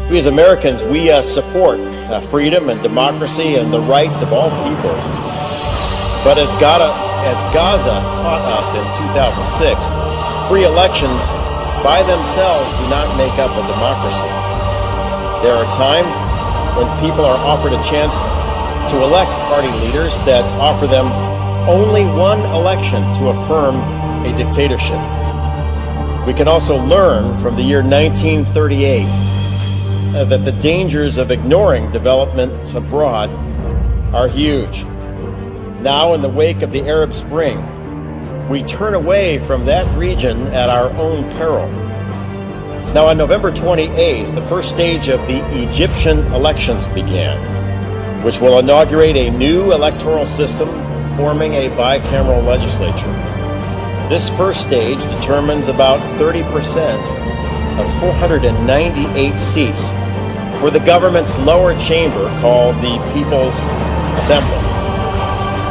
We as Americans, we support freedom and democracy and the rights of all peoples. But as Gaza taught us in 2006, free elections by themselves do not make up a democracy. There are times when people are offered a chance to elect party leaders that offer them only one election to affirm a dictatorship. We can also learn from the year 1938 that the dangers of ignoring developments abroad are huge. Now, in the wake of the Arab Spring, we turn away from that region at our own peril. Now, on November 28th, the first stage of the Egyptian elections began, which will inaugurate a new electoral system forming a bicameral legislature. This first stage determines about 30% of 498 seats for the government's lower chamber called the People's Assembly.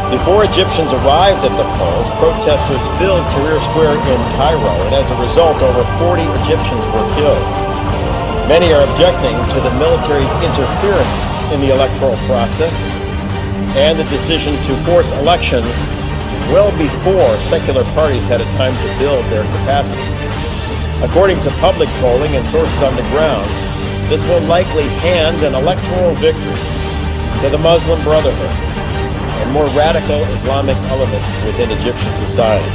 Before Egyptians arrived at the polls, protesters filled Tahrir Square in Cairo, and as a result, over 40 Egyptians were killed. Many are objecting to the military's interference in the electoral process and the decision to force elections well before secular parties had a time to build their capacities. According to public polling and sources on the ground, this will likely hand an electoral victory to the Muslim Brotherhood and more radical Islamic elements within Egyptian society.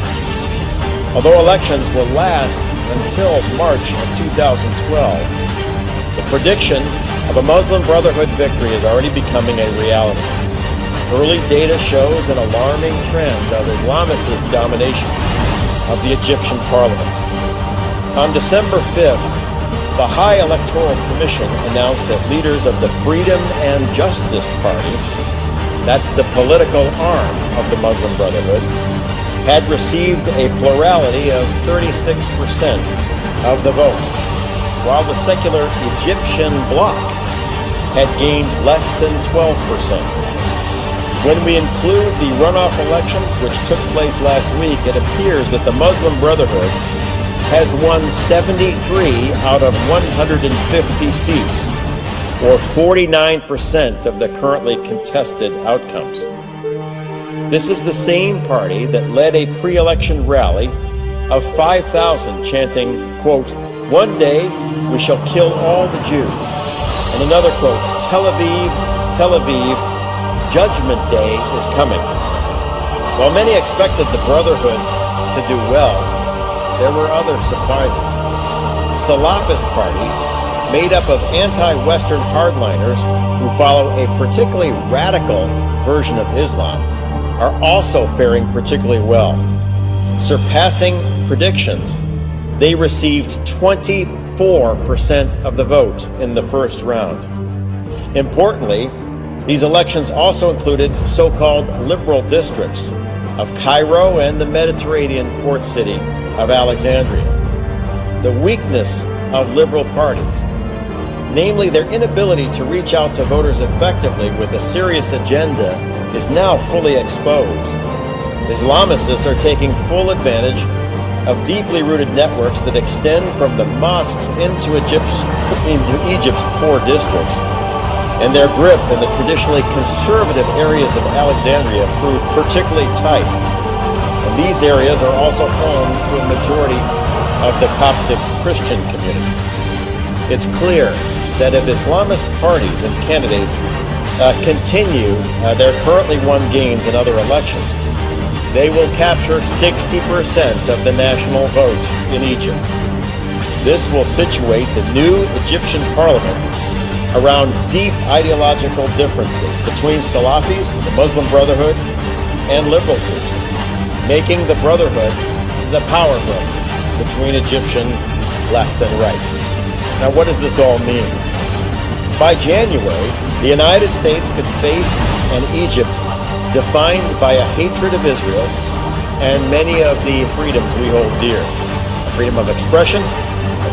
Although elections will last until March of 2012, the prediction of a Muslim Brotherhood victory is already becoming a reality. Early data shows an alarming trend of Islamist domination of the Egyptian parliament. On December 5th, the High Electoral Commission announced that leaders of the Freedom and Justice Party, that's the political arm of the Muslim Brotherhood, had received a plurality of 36% of the vote, while the secular Egyptian bloc had gained less than 12%. When we include the runoff elections, which took place last week, it appears that the Muslim Brotherhood has won 73 out of 150 seats, or 49% of the currently contested outcomes. This is the same party that led a pre-election rally of 5,000 chanting, quote, "One day we shall kill all the Jews," and another quote, Tel Aviv, Tel Aviv, Judgment Day is coming." While many expected the Brotherhood to do well, there were other surprises. Salafist parties, made up of anti-Western hardliners who follow a particularly radical version of Islam, are also faring particularly well. Surpassing predictions, they received 24% of the vote in the first round. Importantly, these elections also included so-called liberal districts of Cairo and the Mediterranean port city of Alexandria. The weakness of liberal parties, namely their inability to reach out to voters effectively with a serious agenda, is now fully exposed. Islamists are taking full advantage of deeply rooted networks that extend from the mosques into Egypt's poor districts, and their grip in the traditionally conservative areas of Alexandria proved particularly tight. And these areas are also home to a majority of the Coptic Christian community. It's clear that if Islamist parties and candidates continue their currently won gains in other elections, they will capture 60% of the national vote in Egypt. This will situate the new Egyptian parliament around deep ideological differences between Salafis, the Muslim Brotherhood, and liberal groups, making the Brotherhood the power group between Egyptian left and right. Now, what does this all mean? By January, the United States could face an Egypt defined by a hatred of Israel and many of the freedoms we hold dear. Freedom of expression,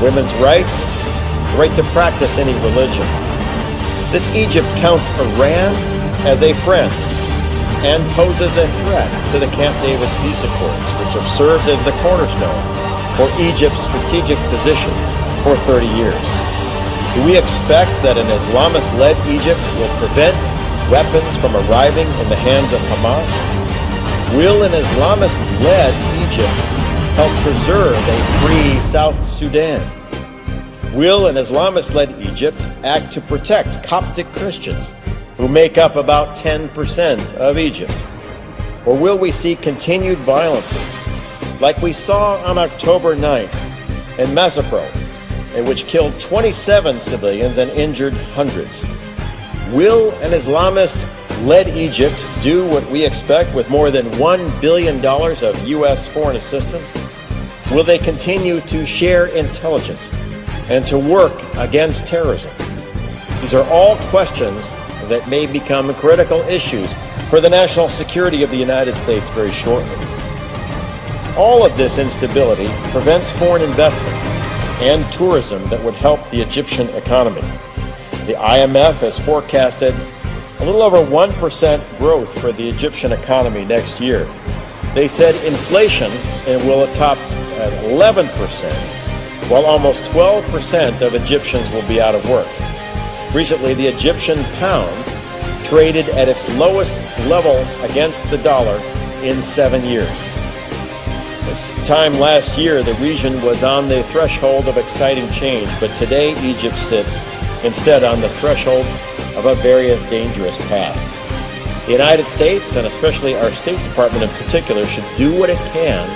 women's rights, the right to practice any religion. This Egypt counts Iran as a friend and poses a threat to the Camp David peace accords, which have served as the cornerstone for Egypt's strategic position for 30 years. Do we expect that an Islamist-led Egypt will prevent weapons from arriving in the hands of Hamas? Will an Islamist-led Egypt help preserve a free South Sudan? Will an Islamist-led Egypt act to protect Coptic Christians, who make up about 10% of Egypt? Or will we see continued violences, like we saw on October 9th in Mesopro, in which killed 27 civilians and injured hundreds? Will an Islamist-led Egypt do what we expect with more than $1 billion of U.S. foreign assistance? Will they continue to share intelligence and to work against terrorism? These are all questions that may become critical issues for the national security of the United States very shortly. All of this instability prevents foreign investment and tourism that would help the Egyptian economy. The IMF has forecasted a little over 1% growth for the Egyptian economy next year. They said inflation will top at 11%, while almost 12% of Egyptians will be out of work. Recently, the Egyptian pound traded at its lowest level against the dollar in 7 years. This time last year, the region was on the threshold of exciting change, but today Egypt sits instead on the threshold of a very dangerous path. The United States, and especially our State Department in particular, should do what it can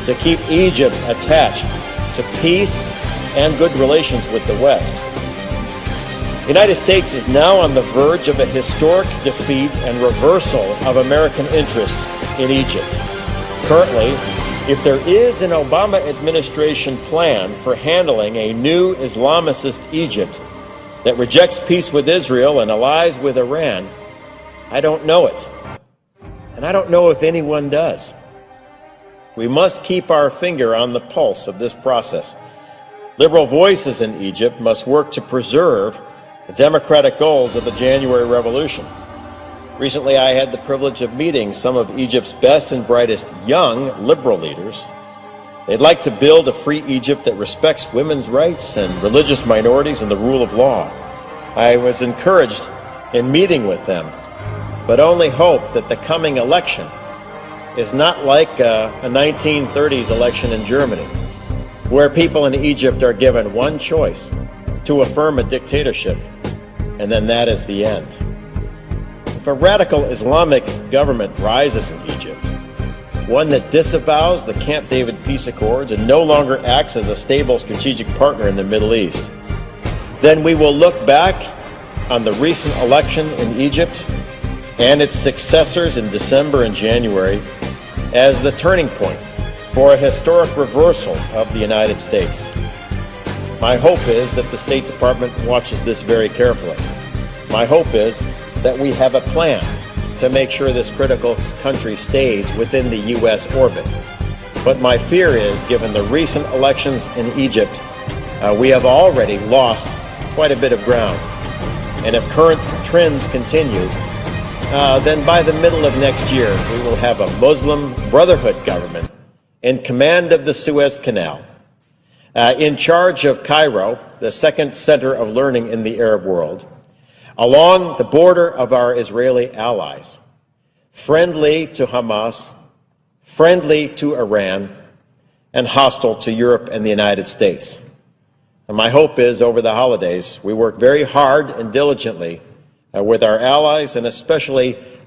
to keep Egypt attached to peace and good relations with the West. The United States is now on the verge of a historic defeat and reversal of American interests in Egypt. Currently, if there is an Obama administration plan for handling a new Islamist Egypt that rejects peace with Israel and allies with Iran, I don't know it. And I don't know if anyone does. We must keep our finger on the pulse of this process. Liberal voices in Egypt must work to preserve the democratic goals of the January Revolution. Recently, I had the privilege of meeting some of Egypt's best and brightest young liberal leaders. They'd like to build a free Egypt that respects women's rights and religious minorities and the rule of law. I was encouraged in meeting with them, but only hope that the coming election is not like a 1930s election in Germany, where people in Egypt are given one choice: to affirm a dictatorship, and then that is the end. If a radical Islamic government rises in Egypt, one that disavows the Camp David peace accords and no longer acts as a stable strategic partner in the Middle East, then we will look back on the recent election in Egypt and its successors in December and January as the turning point for a historic reversal of the United States. My hope is that the State Department watches this very carefully. My hope is that we have a plan to make sure this critical country stays within the U.S. orbit. But my fear is, given the recent elections in Egypt, we have already lost quite a bit of ground. And if current trends continue, then by the middle of next year, we will have a Muslim Brotherhood government in command of the Suez Canal, in charge of Cairo, the second center of learning in the Arab world, along the border of our Israeli allies, friendly to Hamas, friendly to Iran, and hostile to Europe and the United States. And my hope is, over the holidays, we work very hard and diligently with our allies, and especially